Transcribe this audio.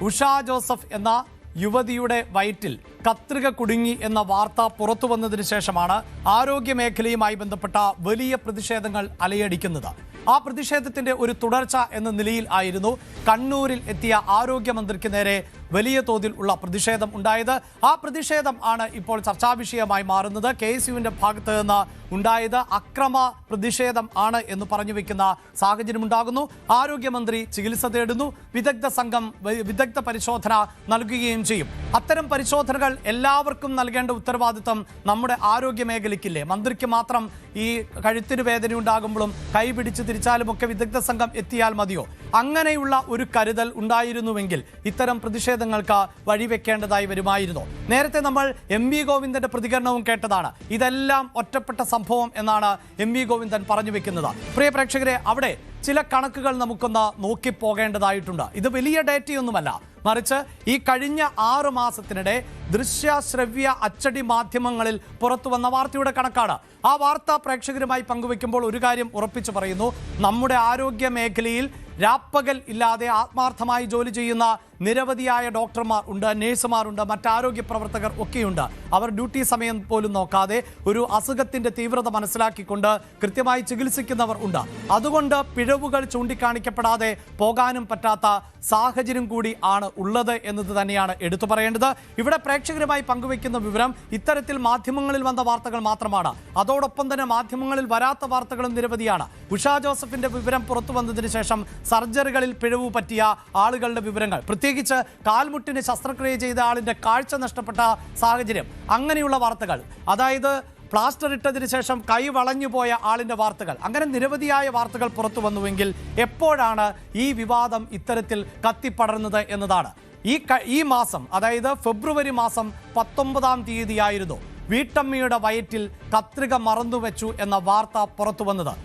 Usha Joseph എന്ന യുവതിയുടെ വയറ്റിൽ കത്രിക കുടുങ്ങി എന്ന വാർത്ത പുറത്തു വന്നതിന് ശേഷമാണ് ആരോഗ്യ മേഖലയുമായി ബന്ധപ്പെട്ട വലിയ പ്രതിഷേധങ്ങൾ അലയടിക്കുന്നത്. ആ പ്രതിഷേധത്തിന്റെ ഒരു തുടർച്ച എന്ന നിലയിൽ ആയിരുന്നു കണ്ണൂരിൽ എത്തിയ ആരോഗ്യമന്ത്രിക്ക് നേരെ വലിയ തോതിൽ ഉള്ള പ്രതിഷേധം ഉണ്ടായത്. ആ പ്രതിഷേധം ആണ് ഇപ്പോൾ ചർച്ചാ വിഷയമായി മാറുന്നത്. KSUവിന്റെ ഭാഗത്ത് നിന്ന് ഉണ്ടായത് അക്രമ പ്രതിഷേധം ആണ് എന്ന് പറഞ്ഞു വെക്കുന്ന സാഹചര്യം ഉണ്ടാകുന്നു. ആരോഗ്യമന്ത്രി ചികിത്സ തേടുന്നു. വിദഗ്ധ സംഘം വിദഗ്ധ പരിശോധന നൽകുകയും ചെയ്യും. അത്തരം പരിശോധനകൾ എല്ലാവർക്കും നൽകേണ്ട ഉത്തരവാദിത്വം നമ്മുടെ ആരോഗ്യ മേഖലയ്ക്കില്ലേ? മന്ത്രിക്ക് മാത്രം ഈ കഴുത്തിന് വേദന ഉണ്ടാകുമ്പോഴും കൈ പിടിച്ച് തിരിച്ചാലും ഒക്കെ വിദഗ്ധ സംഘം എത്തിയാൽ മതിയോ? അങ്ങനെയുള്ള ഒരു കരുതൽ ഉണ്ടായിരുന്നുവെങ്കിൽ ഇത്തരം പ്രതിഷേധങ്ങൾക്ക് വഴിവെക്കേണ്ടതായി വരുമായിരുന്നു. നേരത്തെ നമ്മൾ MV ഗോവിന്ദന്റെ പ്രതികരണവും കേട്ടതാണ്. ഇതെല്ലാം ഒറ്റപ്പെട്ട സംഭവം എന്നാണ് MV ഗോവിന്ദൻ പറഞ്ഞു വെക്കുന്നത്. പ്രിയ പ്രേക്ഷകരെ, അവിടെ ചില കണക്കുകൾ നമുക്കൊന്ന് നോക്കിപ്പോകേണ്ടതായിട്ടുണ്ട്. ഇത് വലിയ ഡേറ്റയൊന്നുമല്ല, മറിച്ച് ഈ കഴിഞ്ഞ 6 മാസത്തിനിടെ ദൃശ്യ ശ്രവ്യ അച്ചടി മാധ്യമങ്ങളിൽ പുറത്തു വന്ന വാർത്തയുടെ കണക്കാണ്. ആ വാർത്ത പ്രേക്ഷകരുമായി പങ്കുവെക്കുമ്പോൾ ഒരു കാര്യം ഉറപ്പിച്ചു പറയുന്നു: നമ്മുടെ ആരോഗ്യ മേഖലയിൽ രാപ്പകൽ ഇല്ലാതെ ആത്മാർത്ഥമായി ജോലി ചെയ്യുന്ന നിരവധിയായ ഡോക്ടർമാർ ഉണ്ട്, നഴ്സുമാരുണ്ട്, മറ്റാരോഗ്യ പ്രവർത്തകർ ഒക്കെയുണ്ട്. അവർ ഡ്യൂട്ടി സമയം പോലും നോക്കാതെ ഒരു അസുഖത്തിന്റെ തീവ്രത മനസ്സിലാക്കിക്കൊണ്ട് കൃത്യമായി ചികിത്സിക്കുന്നവർ ഉണ്ട്. അതുകൊണ്ട് പിഴവുകൾ ചൂണ്ടിക്കാണിക്കപ്പെടാതെ പോകാനും പറ്റാത്ത സാഹചര്യം കൂടി ആണ് ഉള്ളത് എന്നത് തന്നെയാണ് എടുത്തു പറയേണ്ടത്. ഇവിടെ പ്രേക്ഷകരുമായി പങ്കുവെക്കുന്ന വിവരം ഇത്തരത്തിൽ മാധ്യമങ്ങളിൽ വന്ന വാർത്തകൾ മാത്രമാണ്. അതോടൊപ്പം തന്നെ മാധ്യമങ്ങളിൽ വരാത്ത വാർത്തകളും നിരവധിയാണ്. ഉഷ ജോസഫിന്റെ വിവരം പുറത്തു വന്നതിന് ശേഷം സർജറികളിൽ പിഴവ് പറ്റിയ ആളുകളുടെ വിവരങ്ങൾ, പ്രത്യേകിച്ച് കാൽമുട്ടിന് ശസ്ത്രക്രിയ ചെയ്ത ആളിന്റെ കാഴ്ച നഷ്ടപ്പെട്ട സാഹചര്യം, അങ്ങനെയുള്ള വാർത്തകൾ, അതായത് പ്ലാസ്റ്റർ ഇട്ടതിന് ശേഷം കൈ വളഞ്ഞു പോയ ആളിന്റെ വാർത്തകൾ, അങ്ങനെ നിരവധിയായ വാർത്തകൾ പുറത്തു വന്നുവെങ്കിൽ എപ്പോഴാണ് ഈ വിവാദം ഇത്തരത്തിൽ കത്തിപ്പടർന്നത് എന്നതാണ്. ഈ മാസം, അതായത് ഫെബ്രുവരി മാസം 19-ാം തീയതിയായിരുന്നു വീട്ടമ്മയുടെ വയറ്റിൽ കത്രിക മറന്നുവെച്ചു എന്ന വാർത്ത പുറത്തു വന്നത്.